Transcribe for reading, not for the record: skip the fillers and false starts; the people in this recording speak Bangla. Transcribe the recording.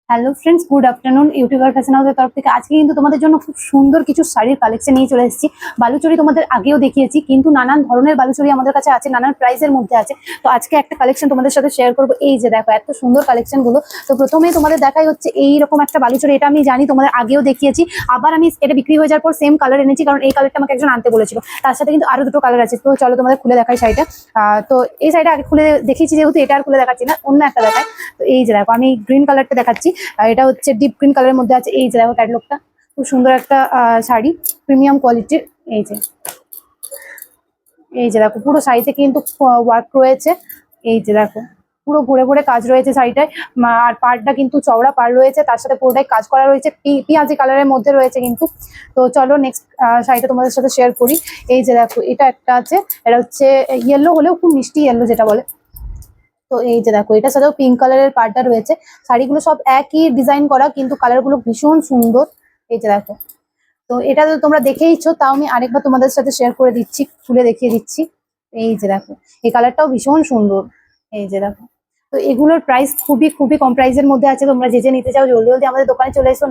Hello friends, good afternoon. YouTuber fashion হাউসের তরফ থেকে আজকে কিন্তু তোমাদের জন্য খুব সুন্দর কিছু শাড়ির কালেকশন নিয়ে চলে এসেছি। বালুচরি তোমাদের আগেও দেখিয়েছি, কিন্তু নানান ধরনের বালুচরি আমাদের কাছে আছে, নানান প্রাইসের মধ্যে আছে। তো আজকে একটা কালেকশন তোমাদের সাথে শেয়ার করবো। এই যে দেখো এত সুন্দর কালেকশন গুলো। তো প্রথমেই তোমাদের দেখাই হচ্ছে এইরকম একটা বালুচরি। এটা আমি জানি তোমাদের আগেও দেখিয়েছি, আবার আমি এটা বিক্রি হয়ে যাওয়ার পর সেম কালার এনেছি, কারণ এই কালারটা আমাকে একজন আনতে বলেছিল। তার সাথে কিন্তু আরো দুটো কালার আছে। তো চলো তোমাদের খুলে দেখাই শাড়িটা। তো এই শাড়িটা আগে খুলে দেখিয়েছি, যেহেতু এটা আর খুলে দেখাচ্ছি না, অন্য একটা দেখাই। তো এই যে দেখো আমি গ্রিন কালারটা দেখাচ্ছি। আর এটা হচ্ছে ডিপ গ্রিন কালারের মধ্যে আছে। এই যে দেখো ক্যাটলগটা, খুব সুন্দর একটা শাড়ি, প্রিমিয়াম কোয়ালিটির। এই যে এই যে দেখো পুরো শাড়িতে কিন্তু ওয়ার্ক রয়েছে। এই যে দেখো পুরো ঘুরে ঘুরে কাজ রয়েছে শাড়িটায়। আর পাড়টা কিন্তু চওড়া পাড় রয়েছে, তার সাথে পুরোটাই কাজ করা রয়েছে, পেঁয়াজি কালারের মধ্যে রয়েছে কিন্তু। তো চলো নেক্সট শাড়িটা তোমাদের সাথে শেয়ার করি। এই যে দেখো এটা একটা আছে, এটা হচ্ছে ইয়েলো হলেও খুব মিষ্টি ইয়েলো যেটা বলে। তো এই যে দেখো এটার সাথেও পিঙ্ক কালারের পাড়টা রয়েছে। শাড়িগুলো সব একই ডিজাইন করা, কিন্তু কালার গুলো ভীষণ সুন্দর। এই যে দেখো, তো এটা তো তোমরা দেখেইছো, তাও আমি আরেকবার তোমাদের সাথে শেয়ার করে দিচ্ছি, খুলে দেখিয়ে দিচ্ছি। এই যে দেখো এই কালারটাও ভীষণ সুন্দর। এই যে দেখো, তো এগুলোর প্রাইস খুবই খুবই কম প্রাইসের মধ্যে আছে। তোমরা যে যে নিতে চাও জলদি জলদি আমাদের দোকানে চলে এসো।